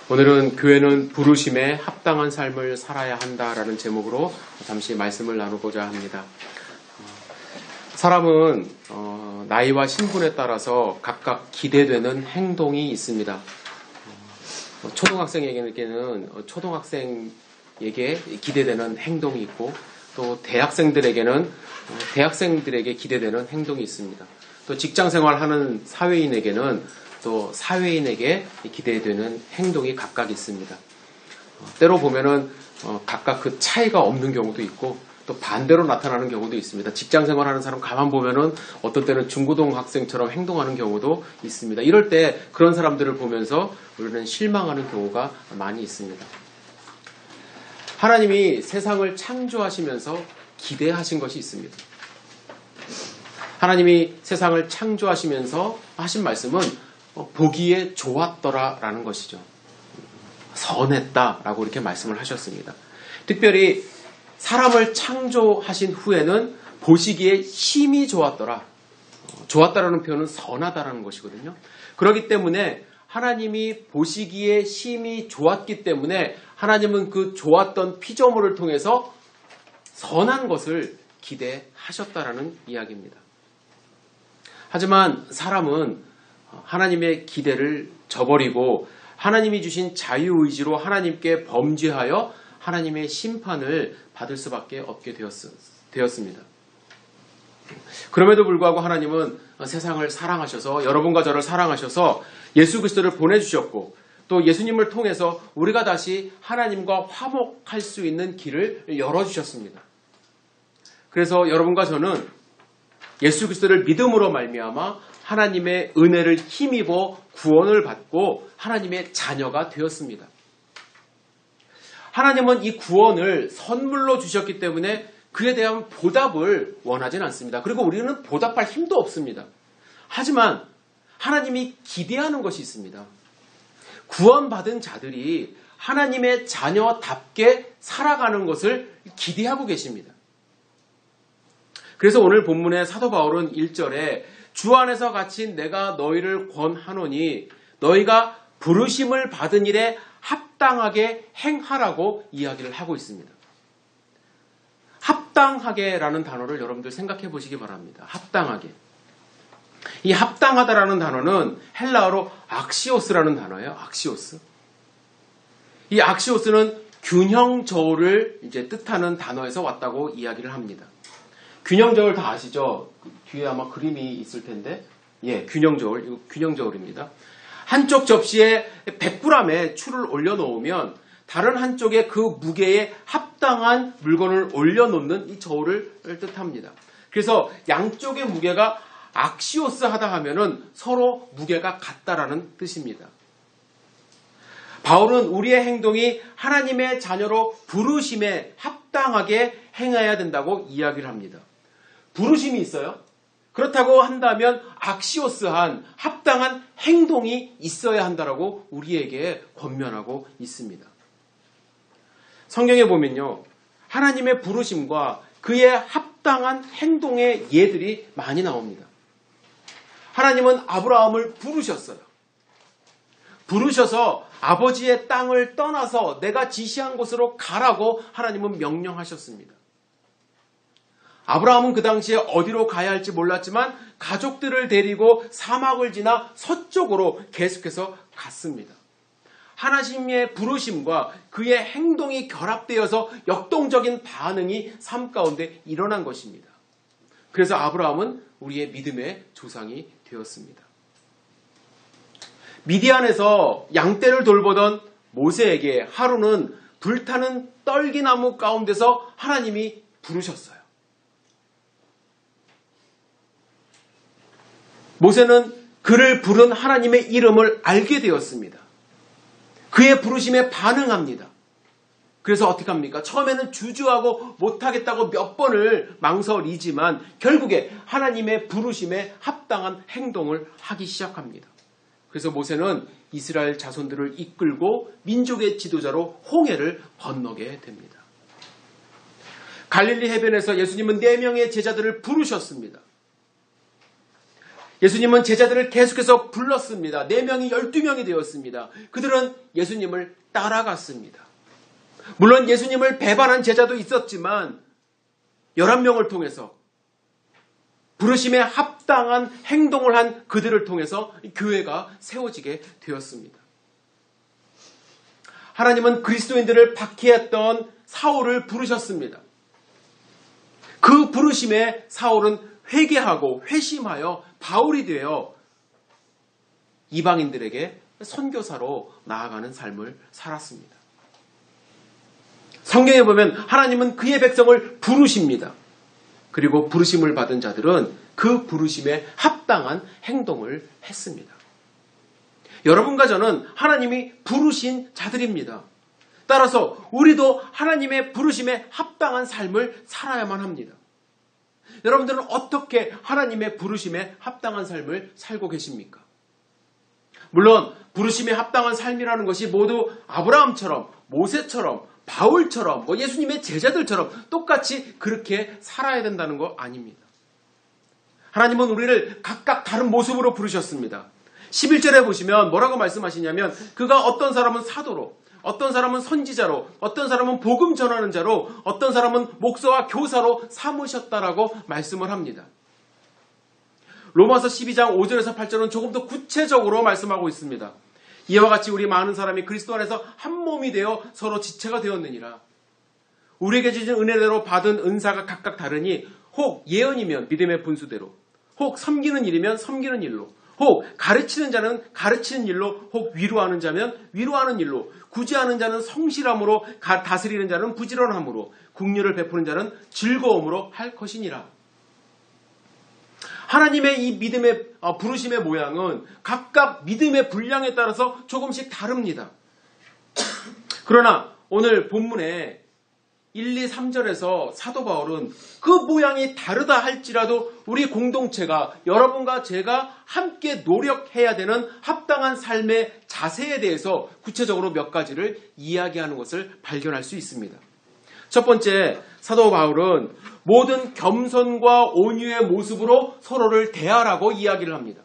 오늘은 교회는 부르심에 합당한 삶을 살아야 한다라는 제목으로 잠시 말씀을 나누고자 합니다. 사람은 나이와 신분에 따라서 각각 기대되는 행동이 있습니다. 초등학생에게는 초등학생에게 기대되는 행동이 있고, 또 대학생들에게는 대학생들에게 기대되는 행동이 있습니다. 또 직장생활하는 사회인에게는 또 사회인에게 기대되는 행동이 각각 있습니다. 때로 보면은 각각 그 차이가 없는 경우도 있고, 또 반대로 나타나는 경우도 있습니다. 직장생활하는 사람 가만 보면은 어떤 때는 중고등학생처럼 행동하는 경우도 있습니다. 이럴 때 그런 사람들을 보면서 우리는 실망하는 경우가 많이 있습니다. 하나님이 세상을 창조하시면서 기대하신 것이 있습니다. 하나님이 세상을 창조하시면서 하신 말씀은 보기에 좋았더라라는 것이죠. 선했다라고 이렇게 말씀을 하셨습니다. 특별히 사람을 창조하신 후에는 보시기에 힘이 좋았더라. 좋았다라는 표현은 선하다라는 것이거든요. 그렇기 때문에 하나님이 보시기에 힘이 좋았기 때문에 하나님은 그 좋았던 피조물을 통해서 선한 것을 기대하셨다라는 이야기입니다. 하지만 사람은 하나님의 기대를 저버리고 하나님이 주신 자유의지로 하나님께 범죄하여 하나님의 심판을 받을 수밖에 없게 되었습니다. 그럼에도 불구하고 하나님은 세상을 사랑하셔서, 여러분과 저를 사랑하셔서 예수 그리스도를 보내주셨고, 또 예수님을 통해서 우리가 다시 하나님과 화목할 수 있는 길을 열어주셨습니다. 그래서 여러분과 저는 예수 그리스도를 믿음으로 말미암아 하나님의 은혜를 힘입어 구원을 받고 하나님의 자녀가 되었습니다. 하나님은 이 구원을 선물로 주셨기 때문에 그에 대한 보답을 원하지는 않습니다. 그리고 우리는 보답할 힘도 없습니다. 하지만 하나님이 기대하는 것이 있습니다. 구원받은 자들이 하나님의 자녀답게 살아가는 것을 기대하고 계십니다. 그래서 오늘 본문의 사도 바울은 1절에 주 안에서 갇힌 내가 너희를 권하노니 너희가 부르심을 받은 일에 합당하게 행하라고 이야기를 하고 있습니다. 합당하게라는 단어를 여러분들 생각해 보시기 바랍니다. 합당하게. 이 합당하다라는 단어는 헬라어로 악시오스라는 단어예요. 악시오스. 이 악시오스는 균형저울을 이제 뜻하는 단어에서 왔다고 이야기를 합니다. 균형저울 다 아시죠? 뒤에 아마 그림이 있을 텐데, 균형저울, 이거 균형저울입니다. 한쪽 접시에 100g의 추를 올려놓으면 다른 한쪽에 그 무게에 합당한 물건을 올려놓는 이 저울을 뜻합니다. 그래서 양쪽의 무게가 악시오스하다 하면은 서로 무게가 같다라는 뜻입니다. 바울은 우리의 행동이 하나님의 자녀로 부르심에 합당하게 행해야 된다고 이야기를 합니다. 부르심이 있어요. 그렇다고 한다면 악시오스한 합당한 행동이 있어야 한다라고 우리에게 권면하고 있습니다. 성경에 보면요, 하나님의 부르심과 그의 합당한 행동의 예들이 많이 나옵니다. 하나님은 아브라함을 부르셨어요. 부르셔서 아버지의 땅을 떠나서 내가 지시한 곳으로 가라고 하나님은 명령하셨습니다. 아브라함은 그 당시에 어디로 가야 할지 몰랐지만 가족들을 데리고 사막을 지나 서쪽으로 계속해서 갔습니다. 하나님의 부르심과 그의 행동이 결합되어서 역동적인 반응이 삶 가운데 일어난 것입니다. 그래서 아브라함은 우리의 믿음의 조상이 되었습니다. 미디안에서 양떼를 돌보던 모세에게 하루는 불타는 떨기나무 가운데서 하나님이 부르셨어요. 모세는 그를 부른 하나님의 이름을 알게 되었습니다. 그의 부르심에 반응합니다. 그래서 어떻게 합니까? 처음에는 주저하고 못하겠다고 몇 번을 망설이지만 결국에 하나님의 부르심에 합당한 행동을 하기 시작합니다. 그래서 모세는 이스라엘 자손들을 이끌고 민족의 지도자로 홍해를 건너게 됩니다. 갈릴리 해변에서 예수님은 4명의 제자들을 부르셨습니다. 예수님은 제자들을 계속해서 불렀습니다. 4명이 12명이 되었습니다. 그들은 예수님을 따라갔습니다. 물론 예수님을 배반한 제자도 있었지만 11명을 통해서 부르심에 합당한 행동을 한 그들을 통해서 교회가 세워지게 되었습니다. 하나님은 그리스도인들을 박해했던 사울을 부르셨습니다. 그 부르심에 사울은 회개하고 회심하여 바울이 되어 이방인들에게 선교사로 나아가는 삶을 살았습니다. 성경에 보면 하나님은 그의 백성을 부르십니다. 그리고 부르심을 받은 자들은 그 부르심에 합당한 행동을 했습니다. 여러분과 저는 하나님이 부르신 자들입니다. 따라서 우리도 하나님의 부르심에 합당한 삶을 살아야만 합니다. 여러분들은 어떻게 하나님의 부르심에 합당한 삶을 살고 계십니까? 물론 부르심에 합당한 삶이라는 것이 모두 아브라함처럼, 모세처럼, 바울처럼, 예수님의 제자들처럼 똑같이 그렇게 살아야 된다는 거 아닙니다. 하나님은 우리를 각각 다른 모습으로 부르셨습니다. 11절에 보시면 뭐라고 말씀하시냐면 그가 어떤 사람은 사도로, 어떤 사람은 선지자로, 어떤 사람은 복음 전하는 자로, 어떤 사람은 목사와 교사로 삼으셨다라고 말씀을 합니다. 로마서 12장 5절에서 8절은 조금 더 구체적으로 말씀하고 있습니다. 이와 같이 우리 많은 사람이 그리스도 안에서 한 몸이 되어 서로 지체가 되었느니라. 우리에게 주신 은혜대로 받은 은사가 각각 다르니 혹 예언이면 믿음의 분수대로, 혹 섬기는 일이면 섬기는 일로, 혹 가르치는 자는 가르치는 일로, 혹 위로하는 자면 위로하는 일로, 구제하는 자는 성실함으로, 다스리는 자는 부지런함으로, 긍휼을 베푸는 자는 즐거움으로 할 것이니라. 하나님의 이 믿음의 부르심의 모양은 각각 믿음의 분량에 따라서 조금씩 다릅니다. 그러나 오늘 본문에 1, 2, 3절에서 사도 바울은 그 모양이 다르다 할지라도 우리 공동체가, 여러분과 제가 함께 노력해야 되는 합당한 삶의 자세에 대해서 구체적으로 몇 가지를 이야기하는 것을 발견할 수 있습니다. 첫 번째, 사도 바울은 모든 겸손과 온유의 모습으로 서로를 대하라고 이야기를 합니다.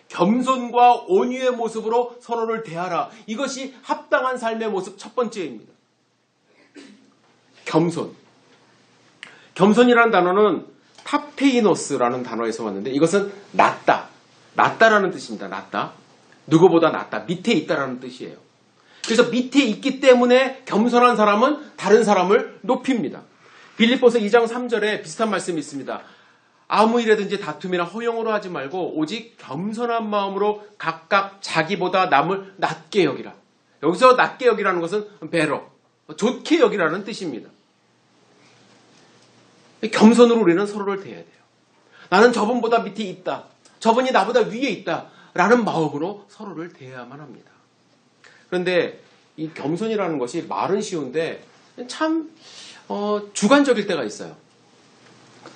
겸손과 온유의 모습으로 서로를 대하라. 이것이 합당한 삶의 모습 첫 번째입니다. 겸손. 겸손이라는 단어는 탑테이노스라는 단어에서 왔는데 이것은 낮다. 낮다라는 뜻입니다. 낮다. 누구보다 낮다. 밑에 있다라는 뜻이에요. 그래서 밑에 있기 때문에 겸손한 사람은 다른 사람을 높입니다. 빌립보서 2장 3절에 비슷한 말씀이 있습니다. 아무 일에든지 다툼이나 허용으로 하지 말고 오직 겸손한 마음으로 각각 자기보다 남을 낮게 여기라. 여기서 낮게 여기라는 것은 배러, 좋게 여기라는 뜻입니다. 겸손으로 우리는 서로를 대해야 돼요. 나는 저분보다 밑에 있다. 저분이 나보다 위에 있다. 라는 마음으로 서로를 대해야만 합니다. 그런데 이 겸손이라는 것이 말은 쉬운데 참 주관적일 때가 있어요.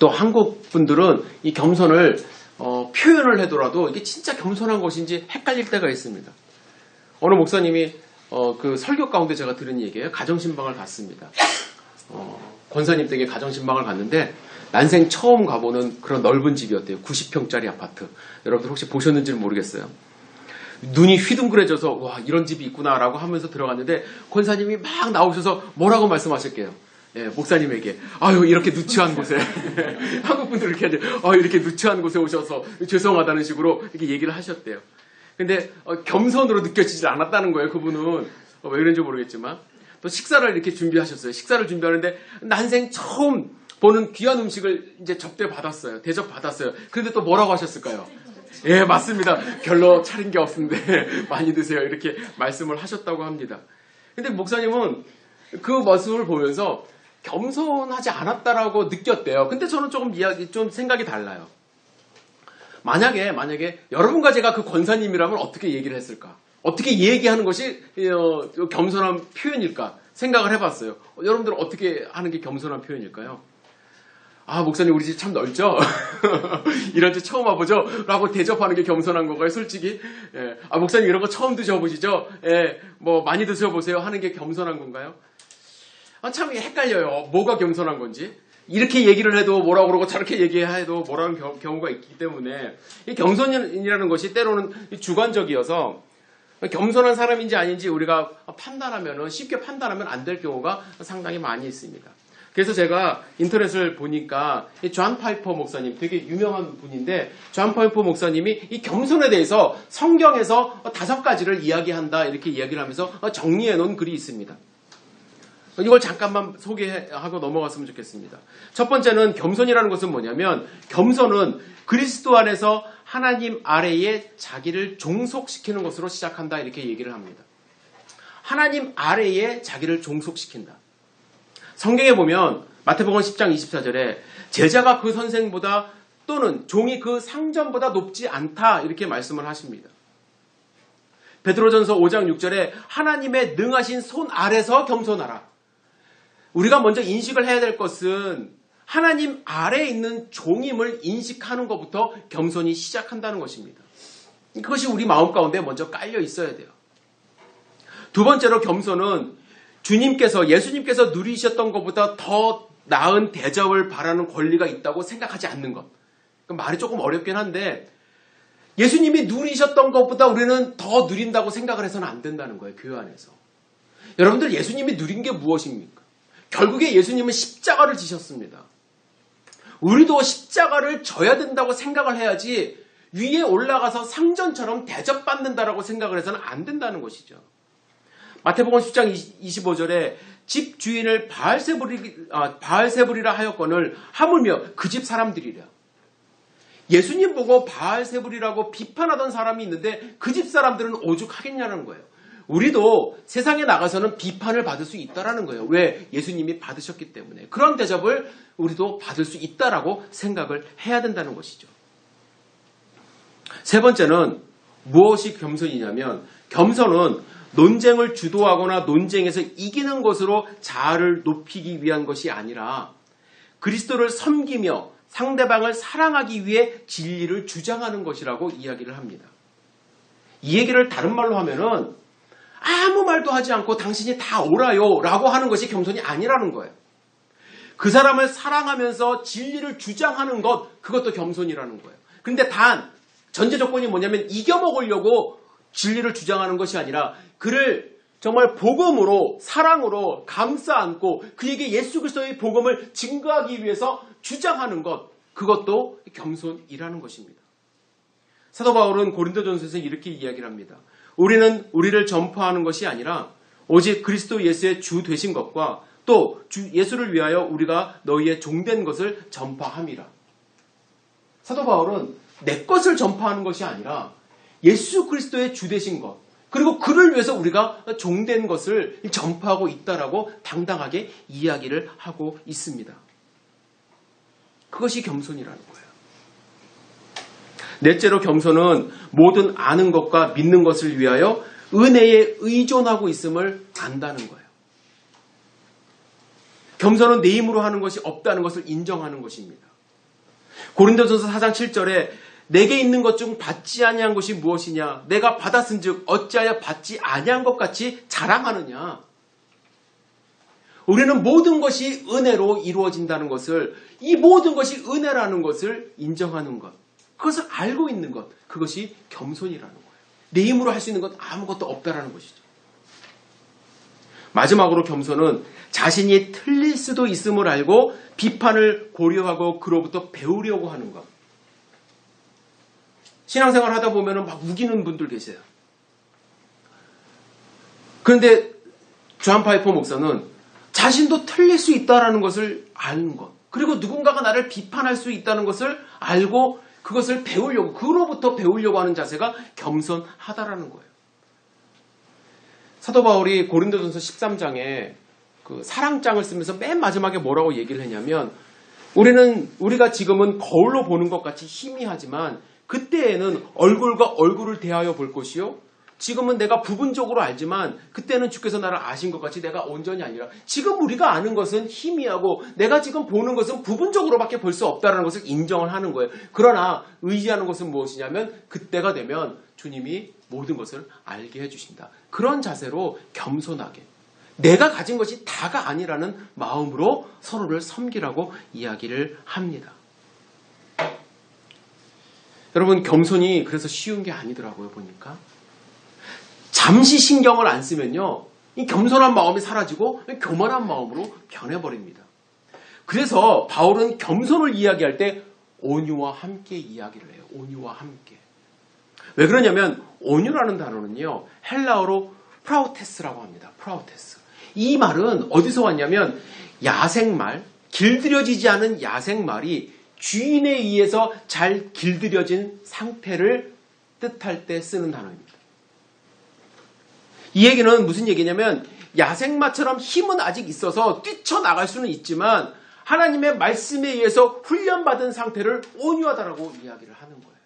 또 한국 분들은 이 겸손을 표현을 하더라도 이게 진짜 겸손한 것인지 헷갈릴 때가 있습니다. 어느 목사님이 그 설교 가운데 제가 들은 얘기예요. 가정신방을 갔습니다. 권사님 댁에 가정신방을 갔는데 난생 처음 가보는 그런 넓은 집이었대요. 90평짜리 아파트. 여러분들 혹시 보셨는지는 모르겠어요. 눈이 휘둥그레져서 와 이런 집이 있구나라고 하면서 들어갔는데 권사님이 막 나오셔서 뭐라고 말씀하실게요. 예, 목사님에게 아유 이렇게 누추한 곳에 한국 분들 이렇게 하죠. 이렇게 누추한 곳에 오셔서 죄송하다는 식으로 이렇게 얘기를 하셨대요. 근데 겸손으로 느껴지질 않았다는 거예요. 그분은 왜 그런지 모르겠지만 또 식사를 이렇게 준비하셨어요. 식사를 준비하는데 난생 처음 보는 귀한 음식을 이제 접대 받았어요. 대접 받았어요. 그런데 또 뭐라고 하셨을까요? 예, 맞습니다. 별로 차린 게 없는데 많이 드세요. 이렇게 말씀을 하셨다고 합니다. 근데 목사님은 그 모습을 보면서 겸손하지 않았다라고 느꼈대요. 근데 저는 좀 생각이 달라요. 만약에 여러분과 제가 그 권사님이라면 어떻게 얘기를 했을까? 어떻게 얘기하는 것이 겸손한 표현일까? 생각을 해봤어요. 여러분들은 어떻게 하는 게 겸손한 표현일까요? 아, 목사님 우리 집 참 넓죠? 이런 집 처음 와보죠? 라고 대접하는 게 겸손한 건가요? 솔직히. 예. 아, 목사님 이런 거 처음 드셔보시죠? 예. 뭐 많이 드셔보세요 하는 게 겸손한 건가요? 아, 참 헷갈려요. 뭐가 겸손한 건지. 이렇게 얘기를 해도 뭐라고 그러고 저렇게 얘기해도 뭐라는 경우가 있기 때문에 이 겸손이라는 것이 때로는 주관적이어서 겸손한 사람인지 아닌지 우리가 쉽게 판단하면 안 될 경우가 상당히 많이 있습니다. 그래서 제가 인터넷을 보니까 존 파이퍼 목사님, 되게 유명한 분인데 존 파이퍼 목사님이 이 겸손에 대해서 성경에서 5가지를 이야기한다 이렇게 이야기를 하면서 정리해 놓은 글이 있습니다. 이걸 잠깐만 소개하고 넘어갔으면 좋겠습니다. 첫 번째는 겸손이라는 것은 뭐냐면 겸손은 그리스도 안에서 하나님 아래에 자기를 종속시키는 것으로 시작한다 이렇게 얘기를 합니다. 하나님 아래에 자기를 종속시킨다. 성경에 보면 마태복음 10장 24절에 제자가 그 선생보다 또는 종이 그 상전보다 높지 않다 이렇게 말씀을 하십니다. 베드로전서 5장 6절에 하나님의 능하신 손 아래서 겸손하라. 우리가 먼저 인식을 해야 될 것은 하나님 아래에 있는 종임을 인식하는 것부터 겸손이 시작한다는 것입니다. 그것이 우리 마음 가운데 먼저 깔려 있어야 돼요. 두 번째로 겸손은 예수님께서 누리셨던 것보다 더 나은 대접을 바라는 권리가 있다고 생각하지 않는 것. 말이 조금 어렵긴 한데 예수님이 누리셨던 것보다 우리는 더 누린다고 생각을 해서는 안 된다는 거예요. 교회 안에서. 여러분들 예수님이 누린 게 무엇입니까? 결국에 예수님은 십자가를 지셨습니다. 우리도 십자가를 져야 된다고 생각을 해야지 위에 올라가서 상전처럼 대접받는다라고 생각을 해서는 안 된다는 것이죠. 마태복음 10장 25절에 집 주인을 바알세불이라 하였거늘 하물며 그 집 사람들이랴. 예수님 보고 바알세불이라고 비판하던 사람이 있는데 그 집 사람들은 오죽하겠냐는 거예요. 우리도 세상에 나가서는 비판을 받을 수 있다라는 거예요. 왜? 예수님이 받으셨기 때문에. 그런 대접을 우리도 받을 수 있다라고 생각을 해야 된다는 것이죠. 세 번째는 무엇이 겸손이냐면 겸손은 논쟁을 주도하거나 논쟁에서 이기는 것으로 자아를 높이기 위한 것이 아니라 그리스도를 섬기며 상대방을 사랑하기 위해 진리를 주장하는 것이라고 이야기를 합니다. 이 얘기를 다른 말로 하면은 아무 말도 하지 않고 당신이 다 옳아요 라고 하는 것이 겸손이 아니라는 거예요. 그 사람을 사랑하면서 진리를 주장하는 것, 그것도 겸손이라는 거예요. 근데 단 전제 조건이 뭐냐면 이겨먹으려고 진리를 주장하는 것이 아니라 그를 정말 복음으로 사랑으로 감싸 안고 그에게 예수 그리스도의 복음을 증거하기 위해서 주장하는 것, 그것도 겸손이라는 것입니다. 사도 바울은 고린도전서에서 이렇게 이야기를 합니다. 우리는 우리를 전파하는 것이 아니라 오직 그리스도 예수의 주 되신 것과 또 주 예수를 위하여 우리가 너희의 종된 것을 전파함이라. 사도 바울은 내 것을 전파하는 것이 아니라 예수 그리스도의 주 되신 것, 그리고 그를 위해서 우리가 종된 것을 전파하고 있다라고 당당하게 이야기를 하고 있습니다. 그것이 겸손이라는 거예요. 넷째로 겸손은 모든 아는 것과 믿는 것을 위하여 은혜에 의존하고 있음을 안다는 거예요. 겸손은 내 힘으로 하는 것이 없다는 것을 인정하는 것입니다. 고린도전서 4장 7절에 내게 있는 것 중 받지 아니한 것이 무엇이냐? 내가 받았은즉 어찌하여 받지 아니한 것 같이 자랑하느냐? 우리는 모든 것이 은혜로 이루어진다는 것을, 이 모든 것이 은혜라는 것을 인정하는 것, 그것을 알고 있는 것, 그것이 겸손이라는 거예요. 내 힘으로 할 수 있는 것 아무것도 없다라는 것이죠. 마지막으로 겸손은 자신이 틀릴 수도 있음을 알고 비판을 고려하고 그로부터 배우려고 하는 것. 신앙생활 하다 보면 막 우기는 분들 계세요. 그런데 존 파이퍼 목사는 자신도 틀릴 수 있다는 것을 아는 것, 그리고 누군가가 나를 비판할 수 있다는 것을 알고 그것을 배우려고, 그로부터 배우려고 하는 자세가 겸손하다라는 거예요. 사도 바울이 고린도전서 13장에 그 사랑장을 쓰면서 맨 마지막에 뭐라고 얘기를 했냐면, 우리가 지금은 거울로 보는 것 같이 희미하지만 그때에는 얼굴과 얼굴을 대하여 볼 것이요, 지금은 내가 부분적으로 알지만 그때는 주께서 나를 아신 것 같이 내가 온전히 아니라, 지금 우리가 아는 것은 희미하고 내가 지금 보는 것은 부분적으로밖에 볼 수 없다는 것을 인정을 하는 거예요. 그러나 의지하는 것은 무엇이냐면 그때가 되면 주님이 모든 것을 알게 해주신다. 그런 자세로 겸손하게, 내가 가진 것이 다가 아니라는 마음으로 서로를 섬기라고 이야기를 합니다. 여러분, 겸손이 그래서 쉬운 게 아니더라고요, 보니까. 잠시 신경을 안 쓰면요, 이 겸손한 마음이 사라지고 교만한 마음으로 변해버립니다. 그래서 바울은 겸손을 이야기할 때 온유와 함께 이야기를 해요. 온유와 함께. 왜 그러냐면 온유라는 단어는요, 헬라어로 프라우테스라고 합니다. 프라우테스. 이 말은 어디서 왔냐면 야생말, 길들여지지 않은 야생말이 주인에 의해서 잘 길들여진 상태를 뜻할 때 쓰는 단어입니다. 이 얘기는 무슨 얘기냐면 야생마처럼 힘은 아직 있어서 뛰쳐나갈 수는 있지만 하나님의 말씀에 의해서 훈련받은 상태를 온유하다라고 이야기를 하는 거예요.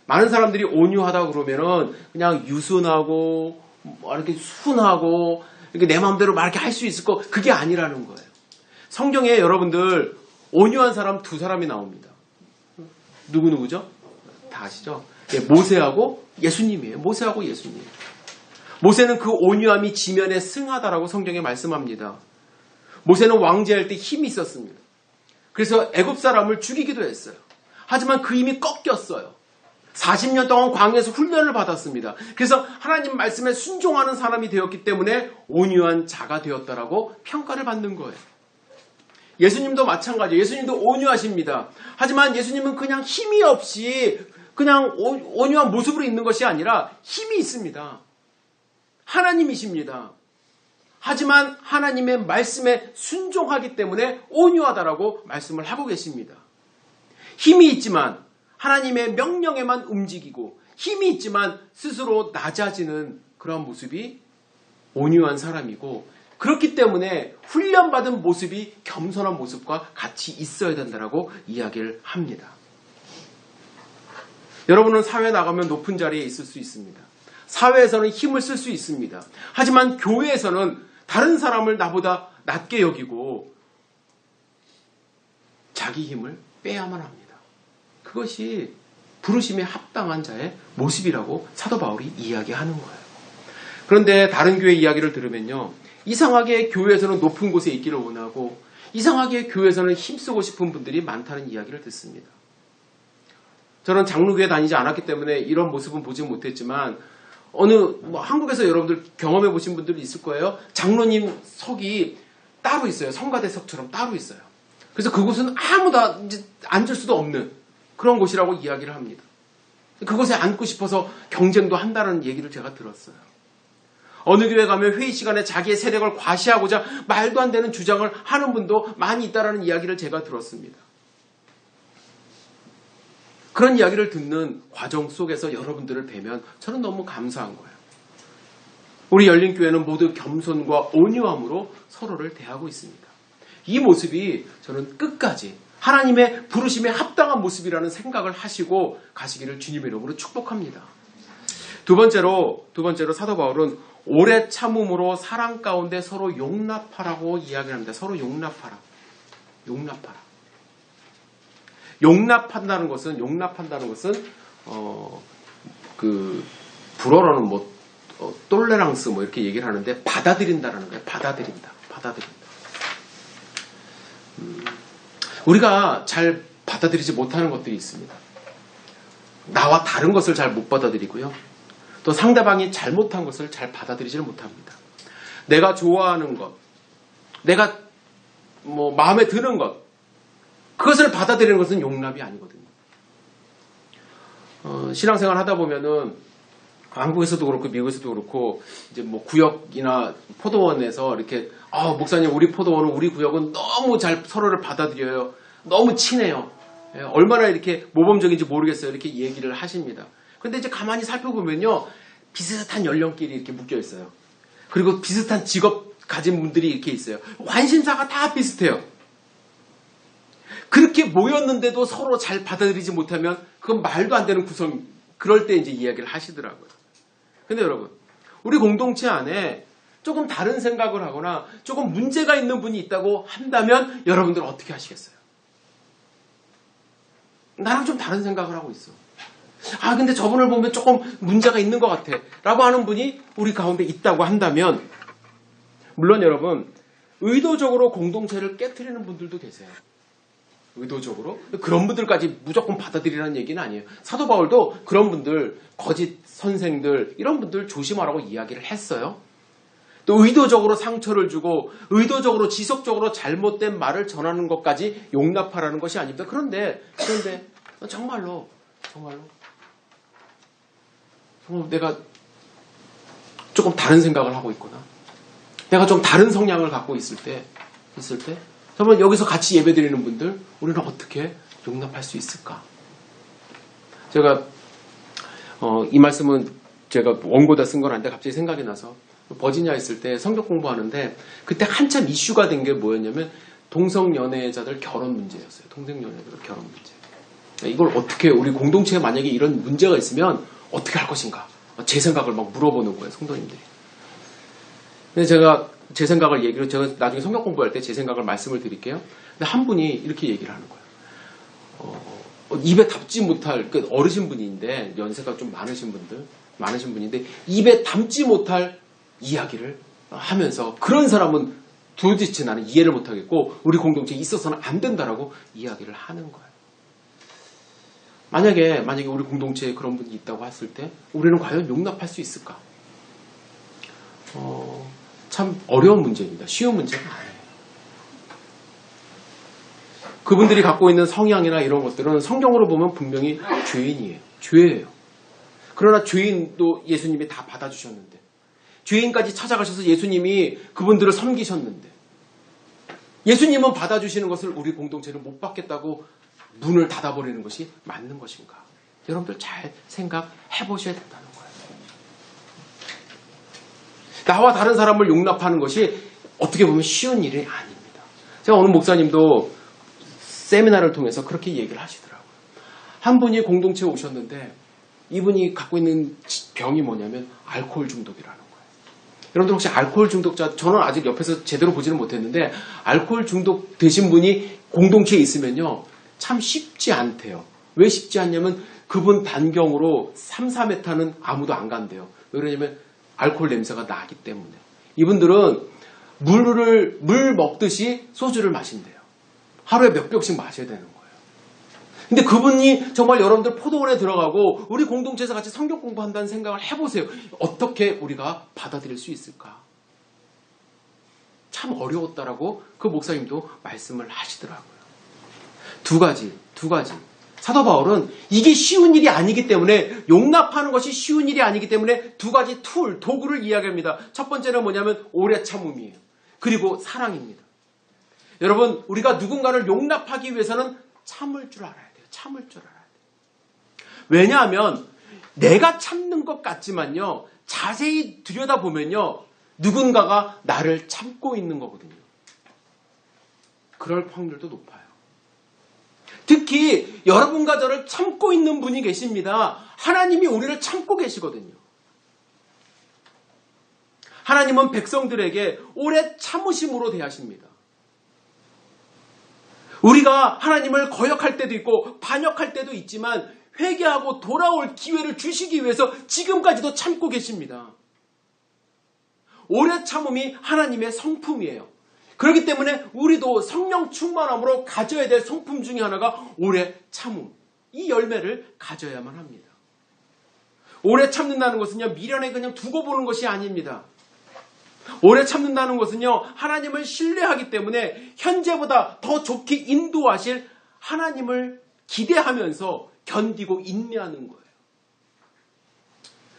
많은 사람들이 온유하다 그러면은 그냥 유순하고 이렇게 순하고 이렇게 내 마음대로 막 이렇게 할 수 있을 거, 그게 아니라는 거예요. 성경에 여러분들 온유한 사람 두 사람이 나옵니다. 누구죠? 다 아시죠? 모세하고 예수님이에요. 모세하고 예수님. 모세는 그 온유함이 지면에 승하다라고 성경에 말씀합니다. 모세는 왕제할 때 힘이 있었습니다. 그래서 애굽 사람을 죽이기도 했어요. 하지만 그 힘이 꺾였어요. 40년 동안 광야에서 훈련을 받았습니다. 그래서 하나님 말씀에 순종하는 사람이 되었기 때문에 온유한 자가 되었다라고 평가를 받는 거예요. 예수님도 마찬가지예요. 예수님도 온유하십니다. 하지만 예수님은 그냥 힘이 없이 그냥 온유한 모습으로 있는 것이 아니라 힘이 있습니다. 하나님이십니다. 하지만 하나님의 말씀에 순종하기 때문에 온유하다라고 말씀을 하고 계십니다. 힘이 있지만 하나님의 명령에만 움직이고 힘이 있지만 스스로 낮아지는 그런 모습이 온유한 사람이고, 그렇기 때문에 훈련받은 모습이 겸손한 모습과 같이 있어야 된다라고 이야기를 합니다. 여러분은 사회에 나가면 높은 자리에 있을 수 있습니다. 사회에서는 힘을 쓸 수 있습니다. 하지만 교회에서는 다른 사람을 나보다 낮게 여기고 자기 힘을 빼야만 합니다. 그것이 부르심에 합당한 자의 모습이라고 사도 바울이 이야기하는 거예요. 그런데 다른 교회 이야기를 들으면요, 이상하게 교회에서는 높은 곳에 있기를 원하고 이상하게 교회에서는 힘쓰고 싶은 분들이 많다는 이야기를 듣습니다. 저는 장로교회 다니지 않았기 때문에 이런 모습은 보지 못했지만 한국에서 여러분들 경험해 보신 분들이 있을 거예요. 장로님 석이 따로 있어요. 성가대석처럼 따로 있어요. 그래서 그곳은 아무나 이제 앉을 수도 없는 그런 곳이라고 이야기를 합니다. 그곳에 앉고 싶어서 경쟁도 한다는 얘기를 제가 들었어요. 어느 교회 가면 회의 시간에 자기의 세력을 과시하고자 말도 안 되는 주장을 하는 분도 많이 있다는 이야기를 제가 들었습니다. 그런 이야기를 듣는 과정 속에서 여러분들을 뵈면 저는 너무 감사한 거예요. 우리 열린교회는 모두 겸손과 온유함으로 서로를 대하고 있습니다. 이 모습이 저는 끝까지 하나님의 부르심에 합당한 모습이라는 생각을 하시고 가시기를 주님의 이름으로 축복합니다. 두 번째로 사도 바울은 오래 참음으로 사랑 가운데 서로 용납하라고 이야기를 합니다. 서로 용납하라. 용납한다는 것은 불어로는 똘레랑스 이렇게 얘기를 하는데 받아들인다라는 거예요. 받아들인다. 우리가 잘 받아들이지 못하는 것들이 있습니다. 나와 다른 것을 잘 못 받아들이고요. 또 상대방이 잘못한 것을 잘 받아들이지를 못합니다. 내가 좋아하는 것, 내가 마음에 드는 것, 그것을 받아들이는 것은 용납이 아니거든요. 신앙생활 하다 보면은 한국에서도 그렇고 미국에서도 그렇고 이제 구역이나 포도원에서 이렇게 목사님 우리 포도원은 우리 구역은 너무 잘 서로를 받아들여요. 너무 친해요. 얼마나 이렇게 모범적인지 모르겠어요. 이렇게 얘기를 하십니다. 그런데 이제 가만히 살펴보면요, 비슷한 연령끼리 이렇게 묶여 있어요. 그리고 비슷한 직업 가진 분들이 이렇게 있어요. 관심사가 다 비슷해요. 그렇게 모였는데도 서로 잘 받아들이지 못하면 그건 말도 안 되는 구성, 그럴 때 이제 이야기를 하시더라고요. 근데 여러분, 우리 공동체 안에 조금 다른 생각을 하거나 조금 문제가 있는 분이 있다고 한다면 여러분들은 어떻게 하시겠어요? 나랑 좀 다른 생각을 하고 있어. 근데 저분을 보면 조금 문제가 있는 것 같아. 라고 하는 분이 우리 가운데 있다고 한다면, 물론 여러분, 의도적으로 공동체를 깨트리는 분들도 계세요. 의도적으로. 그런 분들까지 무조건 받아들이라는 얘기는 아니에요. 사도 바울도 그런 분들, 거짓 선생들, 이런 분들 조심하라고 이야기를 했어요. 또 의도적으로 상처를 주고 의도적으로 지속적으로 잘못된 말을 전하는 것까지 용납하라는 것이 아닙니다. 그런데 정말로 내가 조금 다른 생각을 하고 있거나 내가 좀 다른 성향을 갖고 있을 때 정말 여기서 같이 예배드리는 분들 우리는 어떻게 용납할 수 있을까? 제가 이 말씀은 제가 원고다 쓴 건 아닌데 갑자기 생각이 나서 버지니아에 있을 때 성경 공부하는데 그때 한참 이슈가 된 게 뭐였냐면 동성연애자들 결혼 문제였어요. 동성연애자들 결혼 문제. 이걸 어떻게 우리 공동체에 만약에 이런 문제가 있으면 어떻게 할 것인가? 제 생각을 막 물어보는 거예요. 성도님들이. 근데 제가 제 생각을 얘기를 제가 나중에 성경 공부할 때 제 생각을 말씀을 드릴게요. 근데 한 분이 이렇게 얘기를 하는 거예요. 입에 담지 못할 어르신 분인데 연세가 좀 많으신 분인데 입에 담지 못할 이야기를 하면서 그런 사람은 도대체 나는 이해를 못하겠고 우리 공동체에 있어서는 안 된다라고 이야기를 하는 거예요. 만약에 우리 공동체에 그런 분이 있다고 했을 때 우리는 과연 용납할 수 있을까? 참 어려운 문제입니다. 쉬운 문제가 아니에요. 그분들이 갖고 있는 성향이나 이런 것들은 성경으로 보면 분명히 죄예요. 그러나 죄인도 예수님이 다 받아주셨는데 죄인까지 찾아가셔서 예수님이 그분들을 섬기셨는데 예수님은 받아주시는 것을 우리 공동체는 못 받겠다고 문을 닫아버리는 것이 맞는 것인가? 여러분들 잘 생각해 보셔야 된다는 거예요. 나와 다른 사람을 용납하는 것이 어떻게 보면 쉬운 일이 아닙니다. 제가 어느 목사님도 세미나를 통해서 그렇게 얘기를 하시더라고요. 한 분이 공동체에 오셨는데 이분이 갖고 있는 병이 뭐냐면 알코올 중독이라는 거예요. 여러분들 혹시 알코올 중독자, 저는 아직 옆에서 제대로 보지는 못했는데 알코올 중독 되신 분이 공동체에 있으면요. 참 쉽지 않대요. 왜 쉽지 않냐면 그분 단경으로 3, 4m는 아무도 안 간대요. 왜 그러냐면 알코올 냄새가 나기 때문에. 이분들은 물 먹듯이 소주를 마신대요. 하루에 몇 병씩 마셔야 되는 거예요. 근데 그분이 정말 여러분들 포도원에 들어가고 우리 공동체에서 같이 성경 공부한다는 생각을 해보세요. 어떻게 우리가 받아들일 수 있을까? 참 어려웠다라고 그 목사님도 말씀을 하시더라고요. 두 가지. 사도 바울은 이게 쉬운 일이 아니기 때문에 용납하는 것이 쉬운 일이 아니기 때문에 두 가지 도구를 이야기합니다. 첫 번째는 뭐냐면 오래 참음이에요. 그리고 사랑입니다. 여러분 우리가 누군가를 용납하기 위해서는 참을 줄 알아야 돼요. 왜냐하면 내가 참는 것 같지만요. 자세히 들여다보면요. 누군가가 나를 참고 있는 거거든요. 그럴 확률도 높아요. 특히 여러분과 저를 참고 있는 분이 계십니다. 하나님이 우리를 참고 계시거든요. 하나님은 백성들에게 오래 참으심으로 대하십니다. 우리가 하나님을 거역할 때도 있고 반역할 때도 있지만 회개하고 돌아올 기회를 주시기 위해서 지금까지도 참고 계십니다. 오래 참음이 하나님의 성품이에요. 그렇기 때문에 우리도 성령 충만함으로 가져야 될 성품 중에 하나가 오래 참음. 이 열매를 가져야만 합니다. 오래 참는다는 것은요, 미련에 그냥 두고 보는 것이 아닙니다. 오래 참는다는 것은요, 하나님을 신뢰하기 때문에 현재보다 더 좋게 인도하실 하나님을 기대하면서 견디고 인내하는 거예요.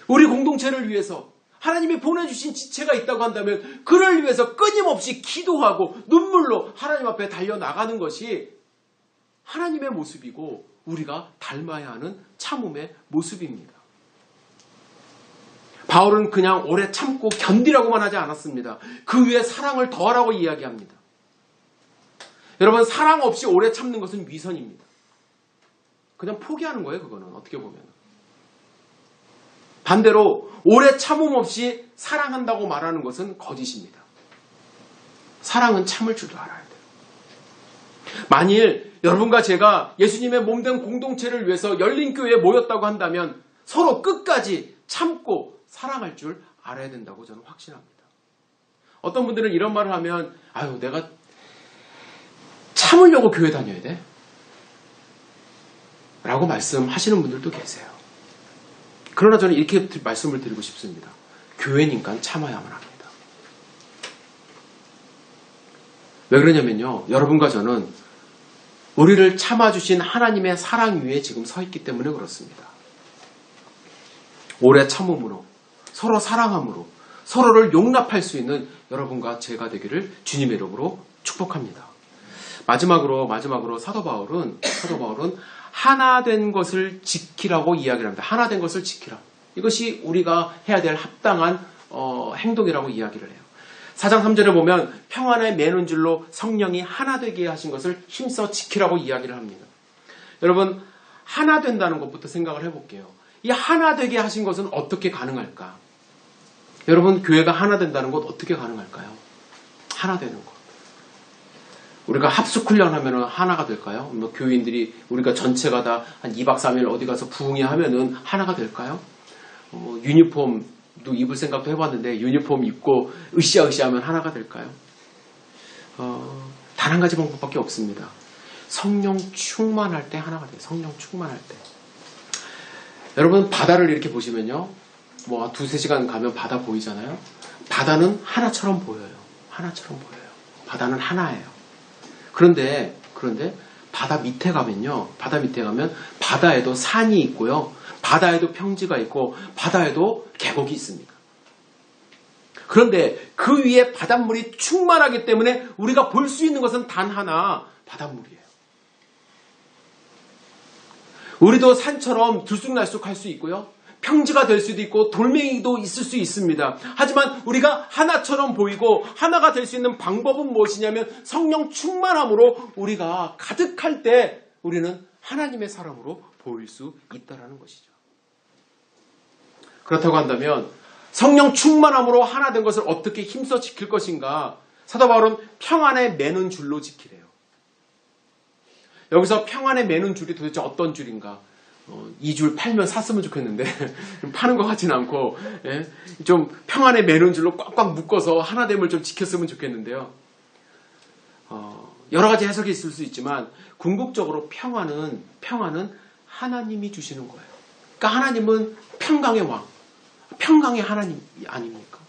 우리 공동체를 위해서 하나님이 보내주신 지체가 있다고 한다면 그를 위해서 끊임없이 기도하고 눈물로 하나님 앞에 달려나가는 것이 하나님의 모습이고 우리가 닮아야 하는 참음의 모습입니다. 바울은 그냥 오래 참고 견디라고만 하지 않았습니다. 그 위에 사랑을 더하라고 이야기합니다. 여러분 사랑 없이 오래 참는 것은 위선입니다. 그냥 포기하는 거예요. 그거는 어떻게 보면. 반대로 오래 참음 없이 사랑한다고 말하는 것은 거짓입니다. 사랑은 참을 줄도 알아야 돼요. 만일 여러분과 제가 예수님의 몸된 공동체를 위해서 열린 교회에 모였다고 한다면 서로 끝까지 참고 사랑할 줄 알아야 된다고 저는 확신합니다. 어떤 분들은 이런 말을 하면 아유 내가 참으려고 교회 다녀야 돼? 라고 말씀하시는 분들도 계세요. 그러나 저는 이렇게 말씀을 드리고 싶습니다. 교회니까 참아야만 합니다. 왜 그러냐면요. 여러분과 저는 우리를 참아주신 하나님의 사랑 위에 지금 서 있기 때문에 그렇습니다. 오래 참음으로 서로 사랑함으로 서로를 용납할 수 있는 여러분과 제가 되기를 주님의 이름으로 축복합니다. 마지막으로 사도 바울은 하나 된 것을 지키라고 이야기를 합니다. 하나 된 것을 지키라. 이것이 우리가 해야 될 합당한 행동이라고 이야기를 해요. 4장 3절에 보면 평안에 매는 줄로 성령이 하나 되게 하신 것을 힘써 지키라고 이야기를 합니다. 여러분 하나 된다는 것부터 생각을 해볼게요. 이 하나 되게 하신 것은 어떻게 가능할까? 여러분 교회가 하나 된다는 것 어떻게 가능할까요? 하나 되는 것. 우리가 합숙훈련 하면은 하나가 될까요? 뭐 교인들이 우리가 전체가 다 한 2박 3일 어디 가서 부흥회 하면은 하나가 될까요? 유니폼도 입을 생각도 해봤는데 유니폼 입고 으쌰으쌰 하면 하나가 될까요? 단 한 가지 방법밖에 없습니다. 성령 충만할 때 하나가 돼요. 성령 충만할 때. 여러분 바다를 이렇게 보시면요. 뭐 2-3시간 가면 바다 보이잖아요. 바다는 하나처럼 보여요. 하나처럼 보여요. 바다는 하나예요. 그런데 바다 밑에 가면 바다에도 산이 있고요. 바다에도 평지가 있고 바다에도 계곡이 있습니다. 그런데 그 위에 바닷물이 충만하기 때문에 우리가 볼 수 있는 것은 단 하나, 바닷물이에요. 우리도 산처럼 들쑥날쑥할 수 있고요. 평지가 될 수도 있고 돌멩이도 있을 수 있습니다. 하지만 우리가 하나처럼 보이고 하나가 될 수 있는 방법은 무엇이냐면 성령 충만함으로 우리가 가득할 때 우리는 하나님의 사람으로 보일 수 있다는 것이죠. 그렇다고 한다면 성령 충만함으로 하나 된 것을 어떻게 힘써 지킬 것인가? 사도 바울은 평안에 매는 줄로 지키래요. 여기서 평안에 매는 줄이 도대체 어떤 줄인가? 이 줄 팔면 샀으면 좋겠는데 파는 것 같지는 않고 좀 평안에 매는 줄로 꽉꽉 묶어서 하나됨을 좀 지켰으면 좋겠는데요. 여러 가지 해석이 있을 수 있지만 궁극적으로 평안은 하나님이 주시는 거예요. 그러니까 하나님은 평강의 왕, 평강의 하나님 아닙니까?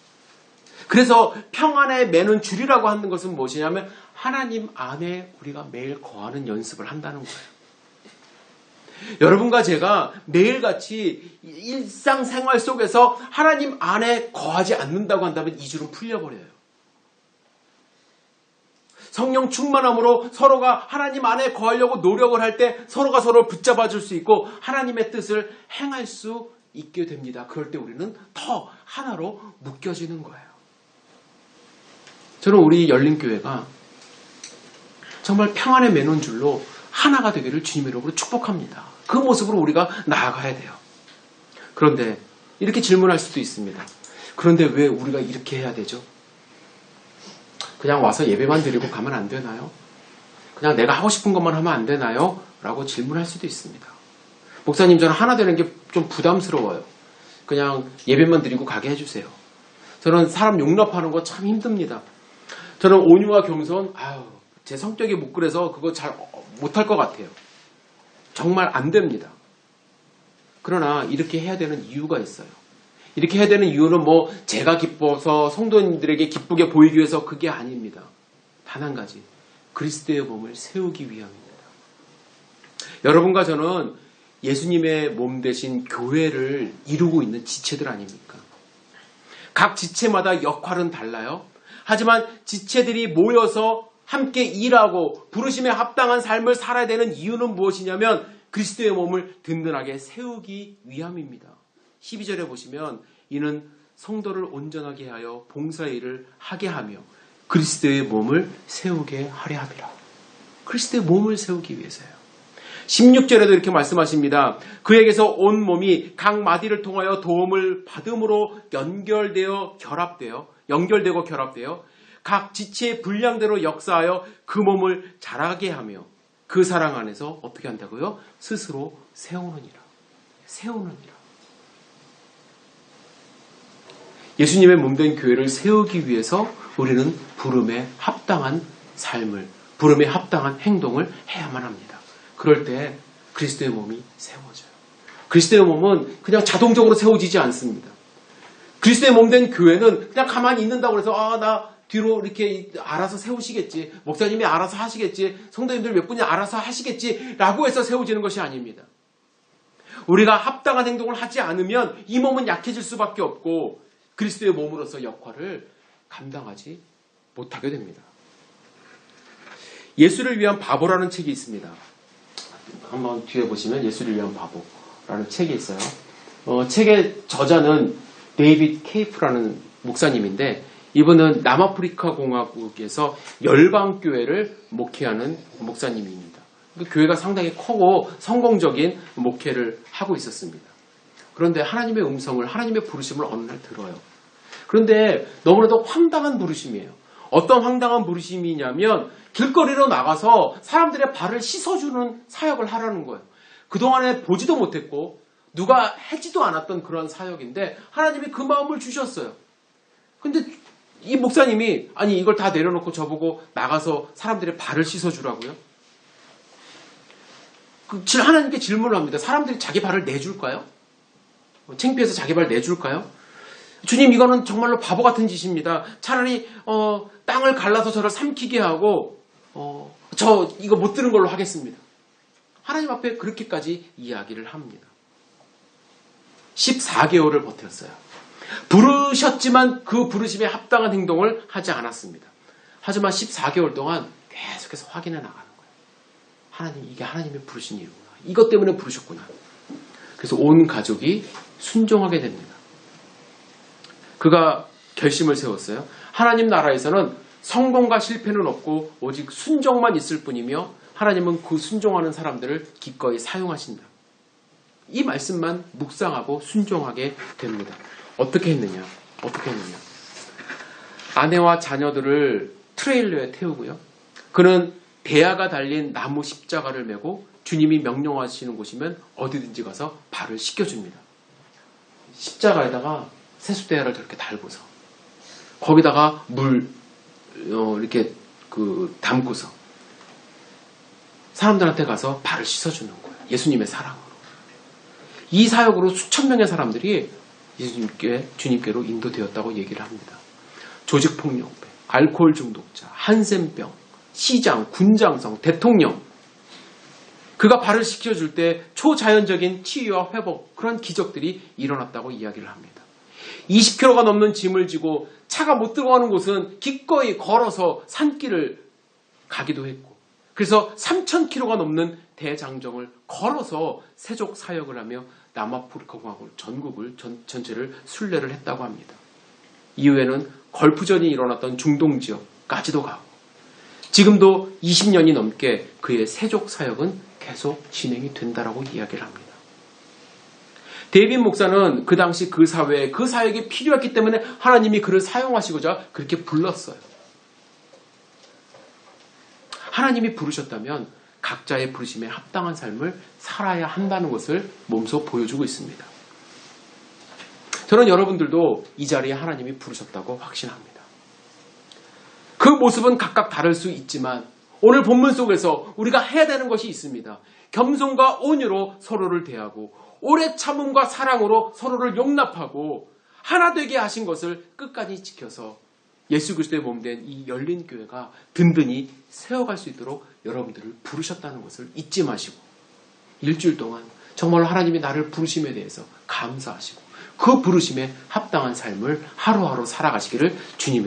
그래서 평안에 매는 줄이라고 하는 것은 무엇이냐면 하나님 안에 우리가 매일 거하는 연습을 한다는 거예요. 여러분과 제가 매일같이 일상생활 속에서 하나님 안에 거하지 않는다고 한다면 이 줄은 풀려버려요. 성령 충만함으로 서로가 하나님 안에 거하려고 노력을 할 때 서로가 서로를 붙잡아 줄 수 있고 하나님의 뜻을 행할 수 있게 됩니다. 그럴 때 우리는 더 하나로 묶여지는 거예요. 저는 우리 열린교회가 정말 평안에 매는 줄로 하나가 되기를 주님의 이름으로 축복합니다. 그 모습으로 우리가 나아가야 돼요. 그런데 이렇게 질문할 수도 있습니다. 그런데 왜 우리가 이렇게 해야 되죠? 그냥 와서 예배만 드리고 가면 안 되나요? 그냥 내가 하고 싶은 것만 하면 안 되나요? 라고 질문할 수도 있습니다. 목사님 저는 하나 되는 게 좀 부담스러워요. 그냥 예배만 드리고 가게 해주세요. 저는 사람 용납하는 거 참 힘듭니다. 저는 온유와 겸손, 제 성격이 못 그래서 그거 잘 못할 것 같아요. 정말 안 됩니다. 그러나 이렇게 해야 되는 이유가 있어요. 이렇게 해야 되는 이유는 뭐 제가 기뻐서 성도님들에게 기쁘게 보이기 위해서 그게 아닙니다. 단 한 가지. 그리스도의 몸을 세우기 위함입니다. 여러분과 저는 예수님의 몸 대신 교회를 이루고 있는 지체들 아닙니까? 각 지체마다 역할은 달라요. 하지만 지체들이 모여서 함께 일하고 부르심에 합당한 삶을 살아야 되는 이유는 무엇이냐면 그리스도의 몸을 든든하게 세우기 위함입니다. 12절에 보시면 이는 성도를 온전하게 하여 봉사의 일을 하게 하며 그리스도의 몸을 세우게 하려 함이라. 그리스도의 몸을 세우기 위해서요. 16절에도 이렇게 말씀하십니다. 그에게서 온 몸이 각 마디를 통하여 도움을 받음으로 연결되고 결합되어 각 지체의 분량대로 역사하여 그 몸을 자라게 하며 그 사랑 안에서 어떻게 한다고요? 스스로 세우느니라. 세우느니라. 예수님의 몸된 교회를 세우기 위해서 우리는 부름에 합당한 삶을, 부름에 합당한 행동을 해야만 합니다. 그럴 때 그리스도의 몸이 세워져요. 그리스도의 몸은 그냥 자동적으로 세워지지 않습니다. 그리스도의 몸된 교회는 그냥 가만히 있는다고 해서 나 뒤로 이렇게 알아서 세우시겠지, 목사님이 알아서 하시겠지, 성도님들 몇 분이 알아서 하시겠지 라고 해서 세워지는 것이 아닙니다. 우리가 합당한 행동을 하지 않으면 이 몸은 약해질 수밖에 없고 그리스도의 몸으로서 역할을 감당하지 못하게 됩니다. 예수를 위한 바보라는 책이 있습니다. 한번 뒤에 보시면 예수를 위한 바보라는 책이 있어요. 책의 저자는 데이빗 케이프라는 목사님인데 이분은 남아프리카 공화국에서 열방교회를 목회하는 목사님입니다. 교회가 상당히 크고 성공적인 목회를 하고 있었습니다. 그런데 하나님의 음성을, 하나님의 부르심을 어느 날 들어요. 그런데 너무나도 황당한 부르심이에요. 어떤 황당한 부르심이냐면 길거리로 나가서 사람들의 발을 씻어주는 사역을 하라는 거예요. 그동안에 보지도 못했고 누가 하지도 않았던 그런 사역인데 하나님이 그 마음을 주셨어요. 근데 이 목사님이 아니 이걸 다 내려놓고 저보고 나가서 사람들의 발을 씻어주라고요? 하나님께 질문을 합니다. 사람들이 자기 발을 내줄까요? 창피해서 자기 발 내줄까요? 주님, 이거는 정말로 바보 같은 짓입니다. 차라리 땅을 갈라서 저를 삼키게 하고 저 이거 못 들은 걸로 하겠습니다. 하나님 앞에 그렇게까지 이야기를 합니다. 14개월을 버텼어요. 부르셨지만 그 부르심에 합당한 행동을 하지 않았습니다. 하지만 14개월 동안 계속해서 확인해 나가는 거예요. 하나님, 이게 하나님의 부르신 일이구나. 이것 때문에 부르셨구나. 그래서 온 가족이 순종하게 됩니다. 그가 결심을 세웠어요. 하나님 나라에서는 성공과 실패는 없고 오직 순종만 있을 뿐이며 하나님은 그 순종하는 사람들을 기꺼이 사용하신다. 이 말씀만 묵상하고 순종하게 됩니다. 어떻게 했느냐? 아내와 자녀들을 트레일러에 태우고요. 그는 대야가 달린 나무 십자가를 메고 주님이 명령하시는 곳이면 어디든지 가서 발을 씻겨줍니다. 십자가에다가 세수대야를 저렇게 달고서 거기다가 물 이렇게 담고서 사람들한테 가서 발을 씻어주는 거예요. 예수님의 사랑으로. 이 사역으로 수천 명의 사람들이 주님께로 인도되었다고 얘기를 합니다. 조직폭력배, 알코올 중독자, 한센병, 시장, 군장성, 대통령. 그가 발을 씻겨줄 때 초자연적인 치유와 회복, 그런 기적들이 일어났다고 이야기를 합니다. 20kg가 넘는 짐을 지고 차가 못 들어가는 곳은 기꺼이 걸어서 산길을 가기도 했고, 그래서 3,000km가 넘는 대장정을 걸어서 세족 사역을 하며 남아프리카 공화국 전국을 전체를 순례를 했다고 합니다. 이후에는 걸프전이 일어났던 중동 지역까지도 가고 지금도 20년이 넘게 그의 세족 사역은 계속 진행이 된다라고 이야기를 합니다. 데이빗 목사는 그 당시 그 사회에 그 사역이 필요했기 때문에 하나님이 그를 사용하시고자 그렇게 불렀어요. 하나님이 부르셨다면 각자의 부르심에 합당한 삶을 살아야 한다는 것을 몸소 보여주고 있습니다. 저는 여러분들도 이 자리에 하나님이 부르셨다고 확신합니다. 그 모습은 각각 다를 수 있지만 오늘 본문 속에서 우리가 해야 되는 것이 있습니다. 겸손과 온유로 서로를 대하고 오래 참음과 사랑으로 서로를 용납하고 하나 되게 하신 것을 끝까지 지켜서 예수 그리스도의 몸된 이 열린 교회가 든든히 세워갈 수 있도록 여러분들을 부르셨다는 것을 잊지 마시고 일주일 동안 정말로 하나님이 나를 부르심에 대해서 감사하시고 그 부르심에 합당한 삶을 하루하루 살아가시기를 주님의